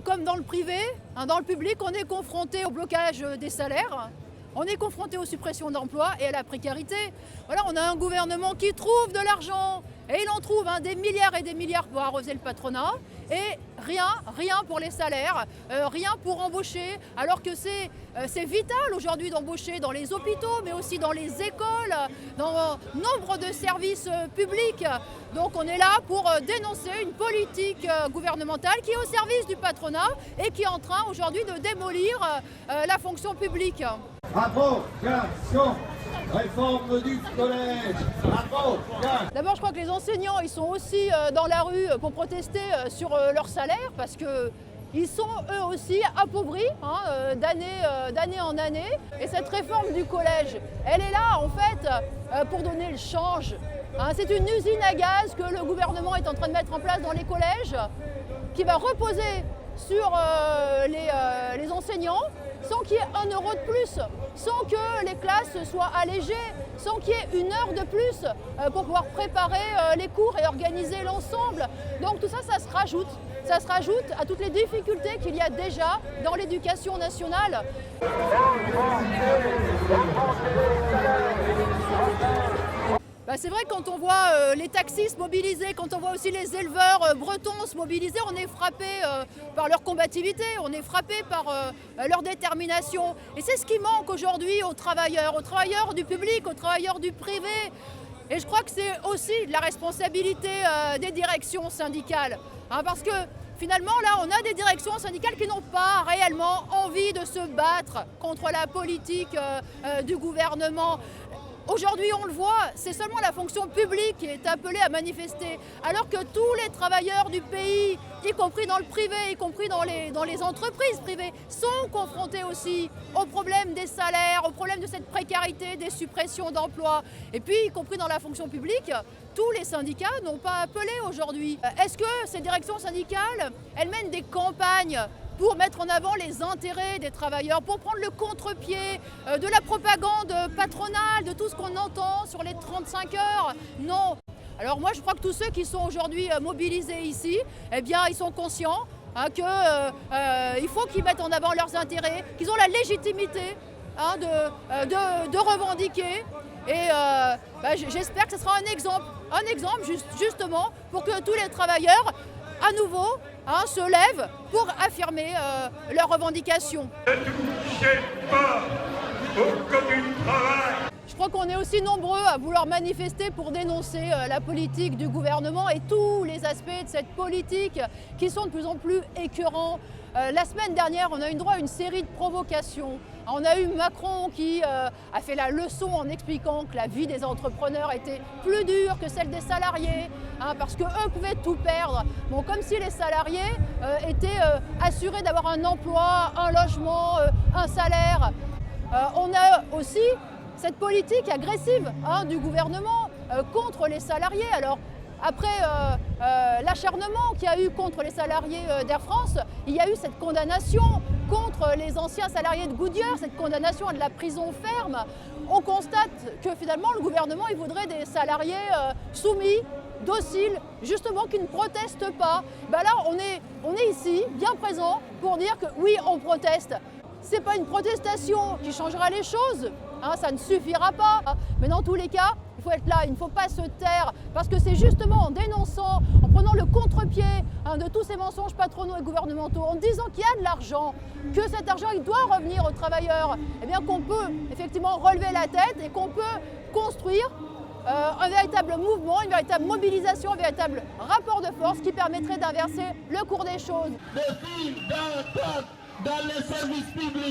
Comme dans le privé, dans le public, on est confronté au blocage des salaires, on est confronté aux suppressions d'emplois et à la précarité. Voilà, on a un gouvernement qui trouve de l'argent, et il en trouve des milliards et des milliards pour arroser le patronat, et rien pour les salaires, rien pour embaucher, alors que c'est vital aujourd'hui d'embaucher dans les hôpitaux, mais aussi dans les écoles, dans nombre de services publics. Donc on est là pour dénoncer une politique gouvernementale qui est au service du patronat et qui est en train aujourd'hui de démolir la fonction publique. Abrogation, réforme du collège, abrogation. D'abord, je crois que les enseignants, ils sont aussi dans la rue pour protester sur leur salaire parce qu'ils sont eux aussi appauvris d'année en année. Et cette réforme du collège, elle est là en fait pour donner le change. C'est une usine à gaz que le gouvernement est en train de mettre en place dans les collèges qui va reposer sur les enseignants sans qu'il y ait 1 euro de plus, sans que les classes soient allégées, sans qu'il y ait 1 heure de plus pour pouvoir préparer les cours et organiser l'ensemble. Donc tout ça, ça se rajoute à toutes les difficultés qu'il y a déjà dans l'éducation nationale. C'est vrai que quand on voit les taxis se mobiliser, quand on voit aussi les éleveurs bretons se mobiliser, on est frappé par leur combativité, on est frappé par leur détermination. Et c'est ce qui manque aujourd'hui aux travailleurs du public, aux travailleurs du privé. Et je crois que c'est aussi de la responsabilité des directions syndicales. Parce que finalement, là, on a des directions syndicales qui n'ont pas réellement envie de se battre contre la politique du gouvernement. Aujourd'hui, on le voit, c'est seulement la fonction publique qui est appelée à manifester, alors que tous les travailleurs du pays, y compris dans le privé, y compris dans les entreprises privées, sont confrontés aussi aux problèmes des salaires, aux problèmes de cette précarité, des suppressions d'emplois. Et puis, y compris dans la fonction publique, tous les syndicats n'ont pas appelé aujourd'hui. Est-ce que ces directions syndicales, elles mènent des campagnes pour mettre en avant les intérêts des travailleurs, pour prendre le contre-pied de la propagande patronale, de tout ce qu'on entend sur les 35 heures? Non. Alors moi, je crois que tous ceux qui sont aujourd'hui mobilisés ici, eh bien, ils sont conscients qu'il faut qu'ils mettent en avant leurs intérêts, qu'ils ont la légitimité de revendiquer. Et j'espère que ce sera un exemple justement pour que tous les travailleurs, à nouveau, se lèvent pour affirmer leurs revendications. Ne touchez pas au code du travail. Je crois qu'on est aussi nombreux à vouloir manifester pour dénoncer la politique du gouvernement et tous les aspects de cette politique qui sont de plus en plus écœurants. La semaine dernière, on a eu droit à une série de provocations. On a eu Macron qui a fait la leçon en expliquant que la vie des entrepreneurs était plus dure que celle des salariés, parce qu'eux pouvaient tout perdre. Bon, comme si les salariés étaient assurés d'avoir un emploi, un logement, un salaire. On a aussi cette politique agressive du gouvernement contre les salariés. Alors, après l'acharnement qu'il y a eu contre les salariés d'Air France, il y a eu cette condamnation contre les anciens salariés de Goodyear, cette condamnation à de la prison ferme. On constate que finalement le gouvernement il voudrait des salariés soumis, dociles, justement qui ne protestent pas. Là on est ici, bien présent, pour dire que oui, on proteste. Ce n'est pas une protestation qui changera les choses, ça ne suffira pas. Mais dans tous les cas, il faut être là, il ne faut pas se taire, parce que c'est justement en dénonçant, en prenant le contre-pied de tous ces mensonges patronaux et gouvernementaux, en disant qu'il y a de l'argent, que cet argent il doit revenir aux travailleurs, eh bien qu'on peut effectivement relever la tête et qu'on peut construire un véritable mouvement, une véritable mobilisation, un véritable rapport de force qui permettrait d'inverser le cours des choses. Des files d'attente dans les services publics.